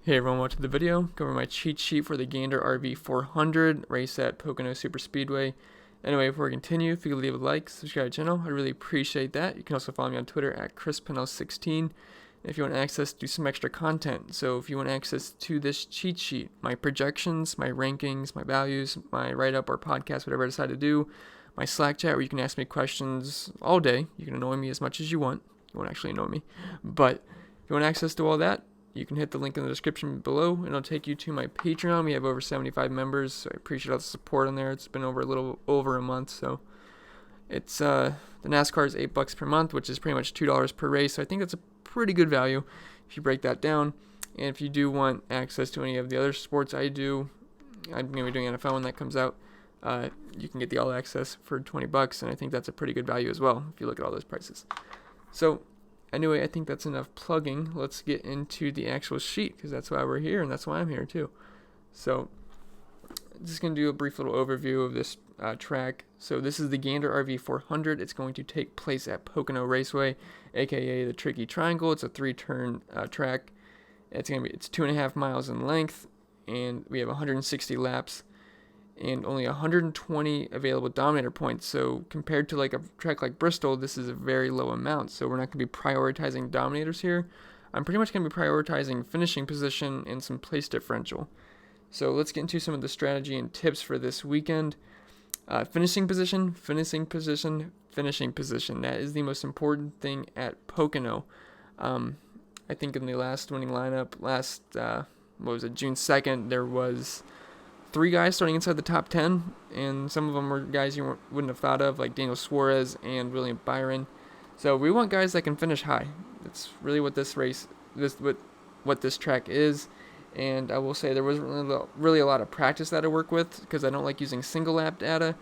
Hey everyone, welcome to the video. Go over my cheat sheet for the Gander RV 400 race at Pocono Super Speedway. Anyway, before we continue, if you could leave a like, subscribe to the channel, I'd really appreciate that. You can also follow me on Twitter at ChrisPennell16 if you want access to some extra content. So if you want access to this cheat sheet, my projections, my rankings, my values, my write-up or podcast, whatever I decide to do, my Slack chat where you can ask me questions all day. You can annoy me as much as you want. You won't actually annoy me. But if you want access to all that, you can hit the link in the description below, and it'll take you to my Patreon. We have over 75 members, so I appreciate all the support on there. It's been a little over a month, so it's the NASCAR is $8 per month, which is pretty much $2 per race. So I think that's a pretty good value if you break that down. And if you do want access to any of the other sports I do, I'm going to be doing NFL when that comes out. You can get the all access for $20, and I think that's a pretty good value as well if you look at all those prices. So anyway, I think that's enough plugging. Let's get into the actual sheet, because that's why we're here, and that's why I'm here too. So just going to do a brief little overview of this track. So this is the Gander RV 400. It's going to take place at Pocono Raceway, aka the Tricky Triangle. It's a 3-turn track. It's 2.5 miles in length, and we have 160 laps and only 120 available Dominator points. So compared to like a track like Bristol, this is a very low amount. So we're not going to be prioritizing Dominators here. I'm pretty much going to be prioritizing finishing position and some place differential. So let's get into some of the strategy and tips for this weekend. Finishing position. That is the most important thing at Pocono. I think in the last winning lineup, June 2nd, there was 3 guys starting inside the top 10, and some of them were guys you wouldn't have thought of, like Daniel Suarez and William Byron. So we want guys that can finish high. That's really what this track is. And I will say there wasn't really a lot of practice that I work with, because I don't like using single lap data,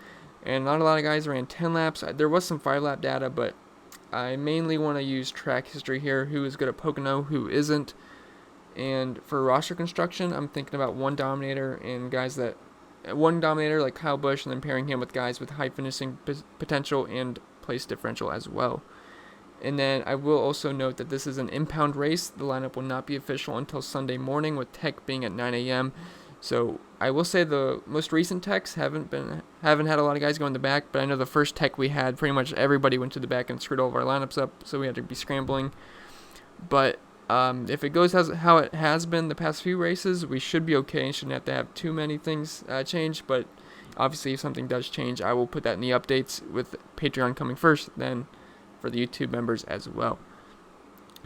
and not a lot of guys ran 10 laps. There was some 5-lap data, but I mainly want to use track history here, who is good at Pocono, who isn't. And for roster construction, I'm thinking about one Dominator like Kyle Busch, and then pairing him with guys with high finishing potential and place differential as well. And then I will also note that this is an impound race. The lineup will not be official until Sunday morning, with tech being at 9 a.m. So I will say the most recent techs haven't had a lot of guys go in the back, but I know the first tech we had, pretty much everybody went to the back and screwed all of our lineups up, so we had to be scrambling. But if it goes how it has been the past few races, we should be okay and shouldn't have to have too many things change. But obviously, if something does change, I will put that in the updates, with Patreon coming first, then for the YouTube members as well.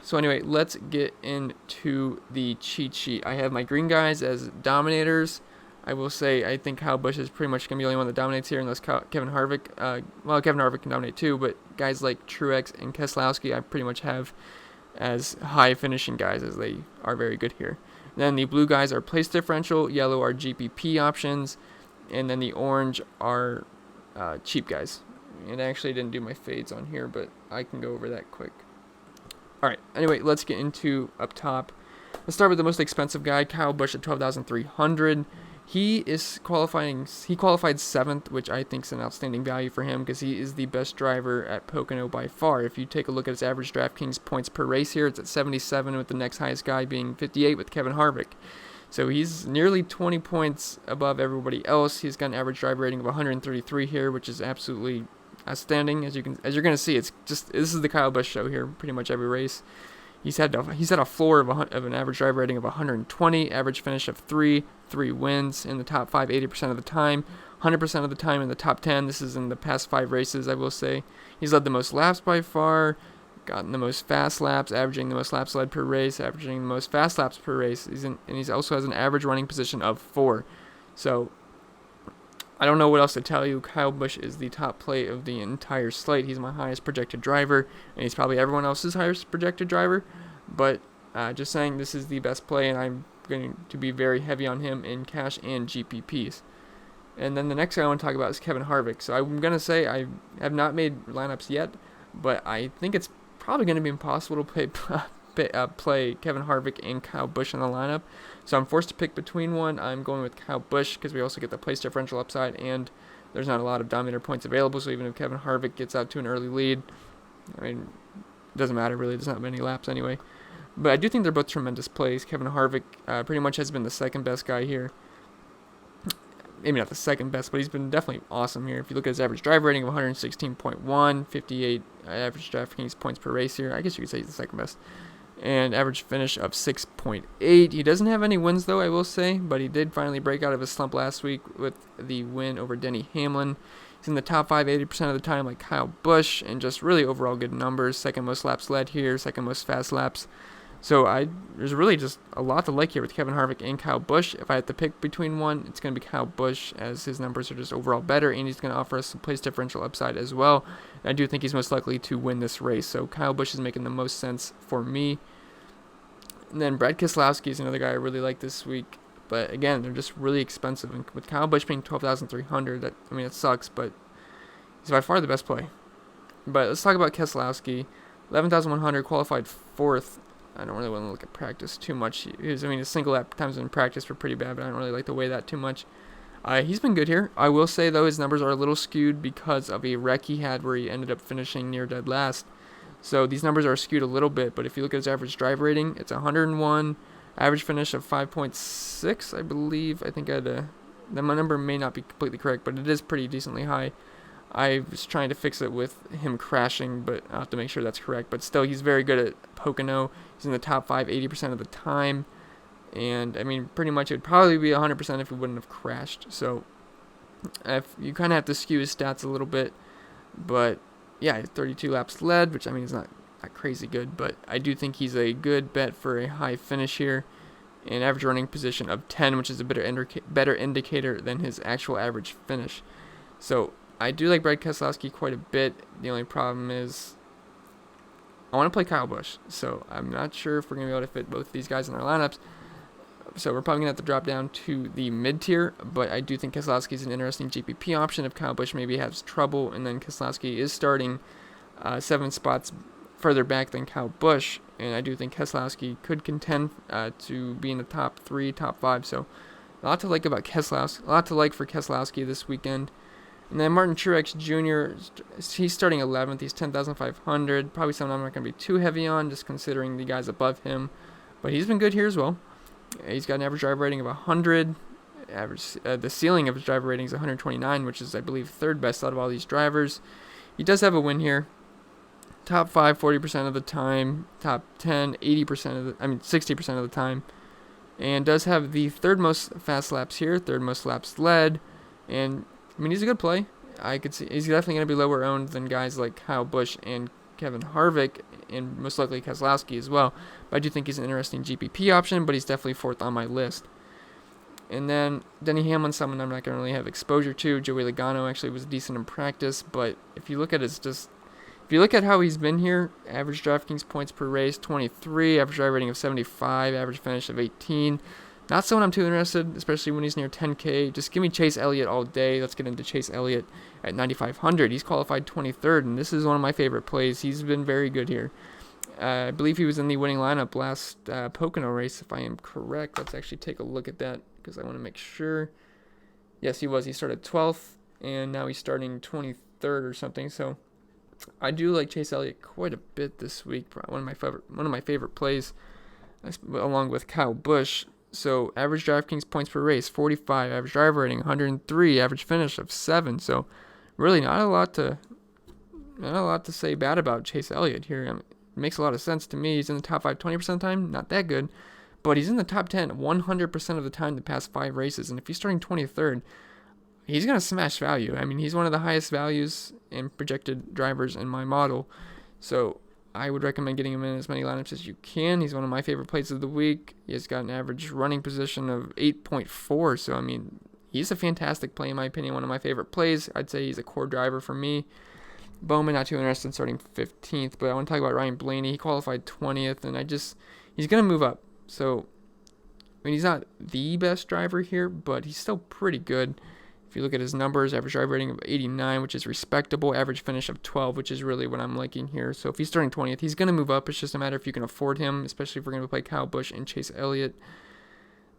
So anyway, let's get into the cheat sheet. I have my green guys as Dominators. I will say I think Kyle Busch is pretty much going to be the only one that dominates here, unless Kevin Harvick. Kevin Harvick can dominate too, but guys like Truex and Keselowski I pretty much have as high finishing guys, as they are very good here. Then the blue guys are place differential, yellow are GPP options, and then the orange are cheap guys. And I actually didn't do my fades on here, but I can go over that quick. Alright, anyway, let's get into up top. Let's start with the most expensive guy, Kyle Busch at $12,300. He qualified 7th, which I think is an outstanding value for him, because he is the best driver at Pocono by far. If you take a look at his average DraftKings points per race here, it's at 77, with the next highest guy being 58 with Kevin Harvick. So he's nearly 20 points above everybody else. He's got an average driver rating of 133 here, which is absolutely outstanding. As you're going to see, this is the Kyle Busch show here. Pretty much every race, he's had a floor of an average driver rating of 120, average finish of 3 wins in the top 5 80% of the time, 100% of the time in the top 10. This is in the past 5 races. I will say he's led the most laps by far, gotten the most fast laps, averaging the most laps led per race, averaging the most fast laps per race. He also has an average running position of 4. So I don't know what else to tell you. Kyle Busch is the top play of the entire slate. He's my highest projected driver, and he's probably everyone else's highest projected driver. But just saying, this is the best play, and I'm going to be very heavy on him in cash and GPPs. And then the next guy I want to talk about is Kevin Harvick. So I'm going to say I have not made lineups yet, but I think it's probably going to be impossible to play Kevin Harvick and Kyle Busch in the lineup. So I'm forced to pick between one. I'm going with Kyle Busch, because we also get the place differential upside, and there's not a lot of Dominator points available. So even if Kevin Harvick gets out to an early lead, I mean, it doesn't matter really. There's not many laps anyway. But I do think they're both tremendous plays. Kevin Harvick pretty much has been the second best guy here. Maybe not the second best, but he's been definitely awesome here. If you look at his average drive rating of 116.1, 58 average DraftKings points per race here. I guess you could say he's the second best. And average finish of 6.8. He doesn't have any wins, though, I will say, but he did finally break out of his slump last week with the win over Denny Hamlin. He's in the top 5 80% of the time, like Kyle Busch, and just really overall good numbers. Second most laps led here, second most fast laps. So there's really just a lot to like here with Kevin Harvick and Kyle Busch. If I had to pick between one, it's going to be Kyle Busch, as his numbers are just overall better, and he's going to offer us some place differential upside as well. And I do think he's most likely to win this race. So Kyle Busch is making the most sense for me. And then Brad Keselowski is another guy I really like this week. But again, they're just really expensive. And with Kyle Busch being $12,300, it sucks, but he's by far the best play. But let's talk about Keselowski. 11,100, qualified 4th. I don't really want to look at practice too much. His single lap times in practice were pretty bad, but I don't really like to weigh that too much. He's been good here. I will say, though, his numbers are a little skewed because of a wreck he had where he ended up finishing near dead last. So these numbers are skewed a little bit, but if you look at his average drive rating, it's 101, average finish of 5.6, I believe. I think my number may not be completely correct, but it is pretty decently high. I was trying to fix it with him crashing, but I'll have to make sure that's correct. But still, he's very good at Pocono. He's in the top 5 80% of the time. And, pretty much it would probably be 100% if he wouldn't have crashed. So, if you kind of have to skew his stats a little bit. But, yeah, 32 laps led, which, is not crazy good. But I do think he's a good bet for a high finish here. An average running position of 10, which is a better indicator than his actual average finish. So, I do like Brad Keselowski quite a bit. The only problem is I want to play Kyle Busch, so I'm not sure if we're going to be able to fit both of these guys in our lineups. So we're probably going to have to drop down to the mid-tier, but I do think Keselowski is an interesting GPP option if Kyle Busch maybe has trouble, and then Keselowski is starting 7 spots further back than Kyle Busch, and I do think Keselowski could contend to be in the top 3, top 5, so a lot to like about Keselowski, a lot to like for Keselowski this weekend. And then Martin Truex Jr., he's starting 11th. He's 10,500. Probably someone I'm not going to be too heavy on, just considering the guys above him. But he's been good here as well. He's got an average driver rating of 100. The ceiling of his driver rating is 129, which is, I believe, third best out of all these drivers. He does have a win here. Top 5, 40% of the time. Top 10, 60% of the time. And does have the third most fast laps here. Third most laps led. And he's a good play. I could see he's definitely going to be lower owned than guys like Kyle Busch and Kevin Harvick, and most likely Keselowski as well. But I do think he's an interesting GPP option, but he's definitely 4th on my list. And then Denny Hamlin, someone I'm not going to really have exposure to. Joey Logano actually was decent in practice, but if you look at how he's been here, average DraftKings points per race 23, average drive rating of 75, average finish of 18. Not someone I'm too interested, especially when he's near 10K. Just give me Chase Elliott all day. Let's get into Chase Elliott at 9,500. He's qualified 23rd, and this is one of my favorite plays. He's been very good here. I believe he was in the winning lineup last Pocono race, if I am correct. Let's actually take a look at that because I want to make sure. Yes, he was. He started 12th, and now he's starting 23rd or something. So I do like Chase Elliott quite a bit this week. One of my favorite plays, along with Kyle Busch. So average DraftKings points per race 45, average driver rating 103, average finish of 7. So really not a lot to say bad about Chase Elliott here. It makes a lot of sense to me. He's in the top 5 20% of the time, not that good, but he's in the top 10 100% of the time the past 5 races. And if he's starting 23rd, he's going to smash value. He's one of the highest values in projected drivers in my model. So I would recommend getting him in as many lineups as you can. He's one of my favorite plays of the week. He has got an average running position of 8.4. So, he's a fantastic play in my opinion. One of my favorite plays. I'd say he's a core driver for me. Bowman, not too interested in starting 15th. But I want to talk about Ryan Blaney. He qualified 20th. And he's going to move up. So, he's not the best driver here, but he's still pretty good. If you look at his numbers, average drive rating of 89, which is respectable, average finish of 12, which is really what I'm liking here. So if he's starting 20th, he's going to move up. It's just a matter if you can afford him, especially if we're going to play Kyle Busch and Chase Elliott.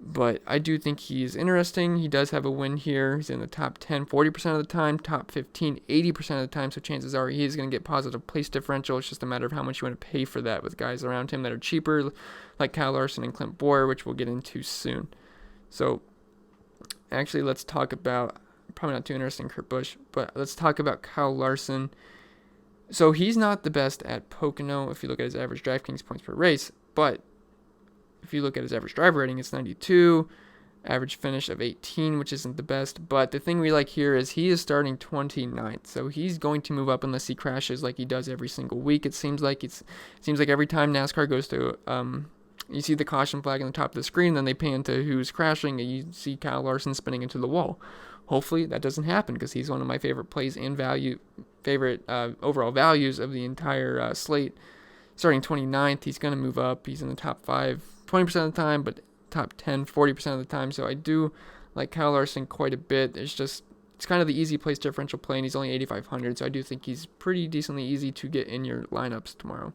But I do think he's interesting. He does have a win here. He's in the top 10 40% of the time, top 15 80% of the time. So chances are he's going to get positive place differential. It's just a matter of how much you want to pay for that with guys around him that are cheaper, like Kyle Larson and Clint Boyer, which we'll get into soon. So actually, let's talk about, probably not too interesting, Kurt Busch, but let's talk about Kyle Larson. So he's not the best at Pocono if you look at his average DraftKings points per race, but if you look at his average driver rating, it's 92, average finish of 18, which isn't the best. But the thing we like here is he is starting 29th, so he's going to move up unless he crashes like he does every single week. It seems like every time NASCAR goes to you see the caution flag on the top of the screen, then they pan to who's crashing, and you see Kyle Larson spinning into the wall. Hopefully that doesn't happen because he's one of my favorite plays and overall values of the entire slate. Starting 29th, he's going to move up. He's in the top 5 20% of the time, but top 10 40% of the time. So I do like Kyle Larson quite a bit. It's kind of the easy place differential play, and he's only 8,500, so I do think he's pretty decently easy to get in your lineups tomorrow.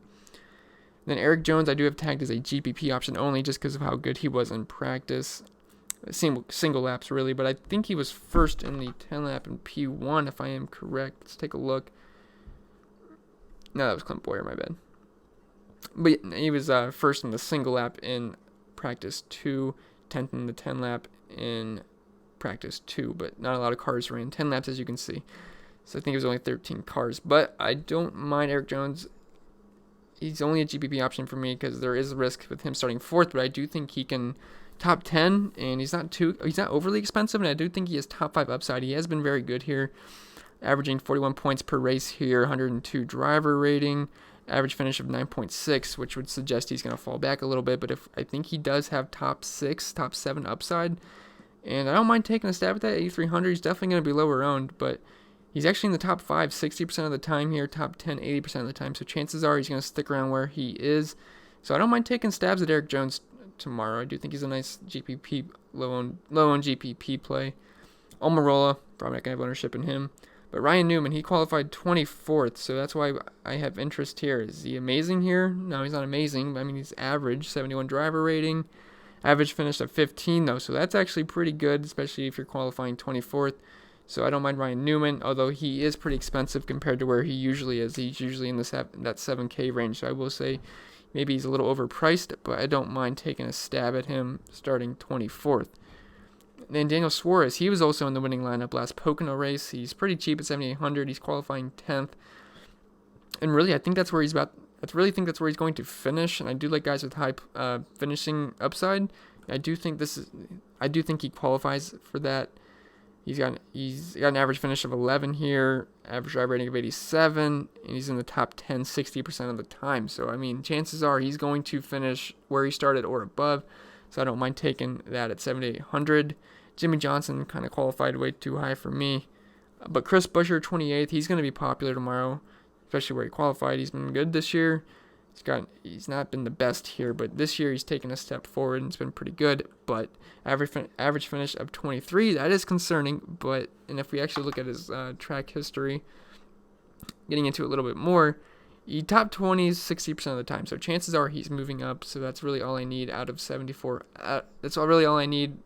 Then Eric Jones, I do have tagged as a GPP option only just because of how good he was in practice. Single laps, really, but I think he was first in the 10 lap in P1, if I am correct. Let's take a look. No, that was Clint Boyer, my bad. But he was first in the single lap in practice 2, 10th in the 10 lap in practice 2, but not a lot of cars ran 10 laps, as you can see. So I think it was only 13 cars, but I don't mind Eric Jones. He's only a GPP option for me because there is a risk with him starting 4th, but I do think he can top 10, and he's not overly expensive, and I do think he has top 5 upside. He has been very good here, averaging 41 points per race here, 102 driver rating, average finish of 9.6, which would suggest he's going to fall back a little bit, but I think he does have top 6, top 7 upside, and I don't mind taking a stab at that. 8,300, he's definitely going to be lower owned, but he's actually in the top 5 60% of the time here, top 10 80% of the time, so chances are he's going to stick around where he is. So I don't mind taking stabs at Eric Jones tomorrow. I do think he's a nice GPP, low-owned GPP play. Almirola, probably not going to have ownership in him. But Ryan Newman, he qualified 24th, so that's why I have interest here. Is he amazing here? No, he's not amazing, but I mean, he's average, 71 driver rating, average finish of 15, though, so that's actually pretty good, especially if you're qualifying 24th. So I don't mind Ryan Newman, although he is pretty expensive compared to where he usually is. He's usually in that 7K range, so I will say maybe he's a little overpriced, but I don't mind taking a stab at him starting 24th. Then Daniel Suarez, he was also in the winning lineup last Pocono race. He's pretty cheap at 7,800. He's qualifying 10th. And really, I think that's where he's going to finish. And I do like guys with high finishing upside. I do think he qualifies for that. He's got an average finish of 11 here, average driver rating of 87, and he's in the top 10 60% of the time. So I mean, chances are he's going to finish where he started or above. So I don't mind taking that at 7,800. Jimmy Johnson kind of qualified way too high for me. But Chris Buescher, 28th, he's going to be popular tomorrow, especially where he qualified. He's been good this year. He's not been the best here, but this year he's taken a step forward and it's been pretty good. But average finish of 23, that is concerning. And if we actually look at his track history, getting into it a little bit more, he top 20s 60% of the time. So chances are he's moving up. So that's really all I need out of 74. That's really all I need,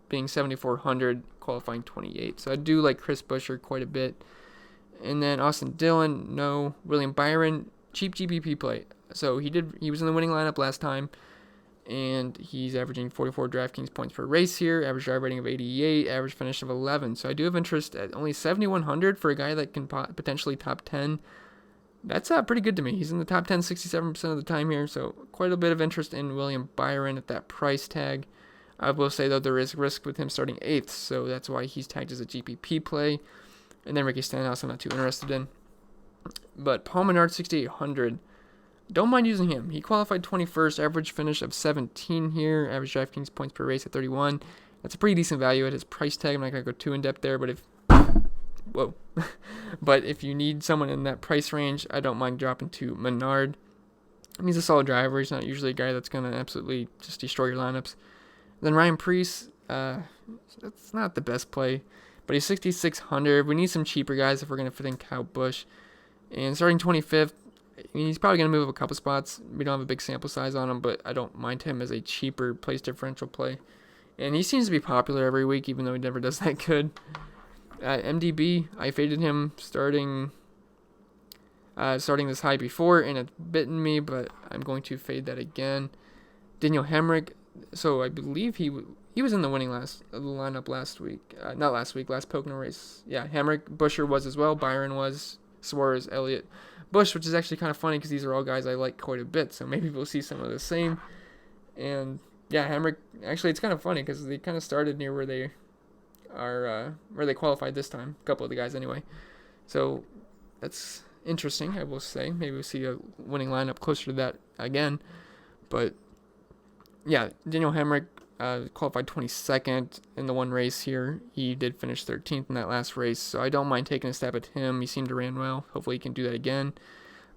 being 7,400, qualifying 28. So I do like Chris Buescher quite a bit. And then Austin Dillon, no. William Byron, cheap GPP play. So he was in the winning lineup last time, and he's averaging 44 DraftKings points per race here, average driver rating of 88, average finish of 11. So I do have interest at only 7,100 for a guy that can potentially top 10. That's pretty good to me. He's in the top 10 67% of the time here, so quite a bit of interest in William Byron at that price tag. I will say, though, there is risk with him starting 8th, so that's why he's tagged as a GPP play. And then Ricky Stenhouse I'm not too interested in. But Paul Menard, 6,800. Don't mind using him. He qualified 21st, average finish of 17 here, average DraftKings points per race at 31. That's a pretty decent value at his price tag. I'm not going to go too in-depth there, but but if you need someone in that price range, I don't mind dropping to Menard. He's a solid driver. He's not usually a guy that's going to absolutely just destroy your lineups. Then Ryan Preece, that's not the best play, but he's 6,600. We need some cheaper guys if we're going to fit in Kyle Busch. And starting 25th, I mean, he's probably going to move up a couple spots. We don't have a big sample size on him, but I don't mind him as a cheaper place differential play. And he seems to be popular every week, even though he never does that good. MDB, I faded him starting this high before, and it's bitten me, but I'm going to fade that again. Daniel Hemrick, so I believe he was in the winning lineup last week. Not last week, last Pocono race. Yeah, Hemrick, Busher was as well, Byron was, Suarez, Elliott, Bush, which is actually kind of funny because these are all guys I like quite a bit, so maybe we'll see some of the same. And yeah, Hemrick, actually it's kind of funny because they kind of started near where they are, where they qualified this time, a couple of the guys anyway. So that's interesting, I will say. Maybe we'll see a winning lineup closer to that again. But yeah, Daniel Hemrick qualified 22nd in the one race here. He did finish 13th in that last race, so I don't mind taking a stab at him. He seemed to ran well. Hopefully he can do that again.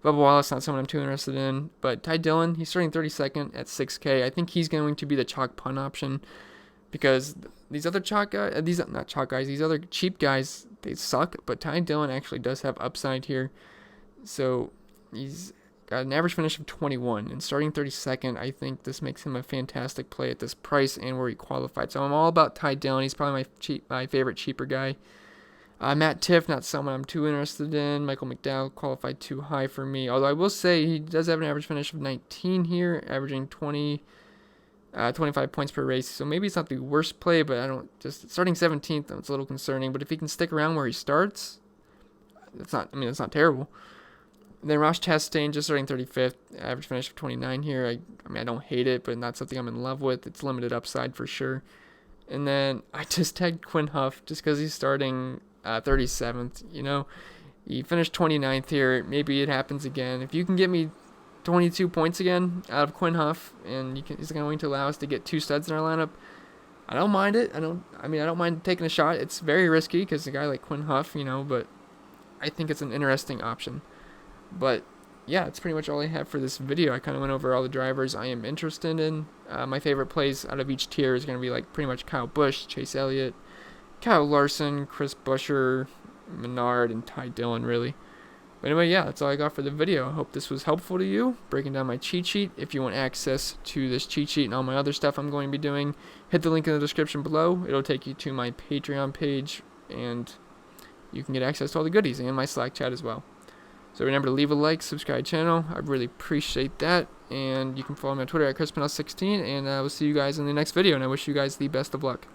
Bubba Wallace, not someone I'm too interested in. But Ty Dillon, he's starting 32nd at 6K. I think he's going to be the chalk punt option because these other chalk guys, these other cheap guys, they suck. But Ty Dillon actually does have upside here. So he's got an average finish of 21 and starting 32nd. I think this makes him a fantastic play at this price and where he qualified. So I'm all about Ty Dillon. He's probably my favorite cheaper guy. Matt Tiff, not someone I'm too interested in. Michael McDowell qualified too high for me. Although I will say he does have an average finish of 19 here, averaging 25 points per race. So maybe it's not the worst play, but starting 17th, it's a little concerning. But if he can stick around where he starts, that's not terrible. And then Ross Chastain just starting 35th, average finish of 29 here. I don't hate it, but not something I'm in love with. It's limited upside for sure. And then I just tagged Quinn Huff just because he's starting 37th. He finished 29th here. Maybe it happens again. If you can get me 22 points again out of Quinn Huff, and he's going to allow us to get two studs in our lineup, I don't mind it. I don't mind taking a shot. It's very risky because a guy like Quinn Huff, but I think it's an interesting option. But yeah, that's pretty much all I have for this video. I kind of went over all the drivers I am interested in. My favorite plays out of each tier is going to be like pretty much Kyle Busch, Chase Elliott, Kyle Larson, Chris Buescher, Menard, and Ty Dillon, really. But anyway, yeah, that's all I got for the video. I hope this was helpful to you, breaking down my cheat sheet. If you want access to this cheat sheet and all my other stuff I'm going to be doing, hit the link in the description below. It'll take you to my Patreon page, and you can get access to all the goodies and my Slack chat as well. So remember to leave a like, subscribe channel. I really appreciate that. And you can follow me on Twitter at ChrisPennell16. And we'll see you guys in the next video. And I wish you guys the best of luck.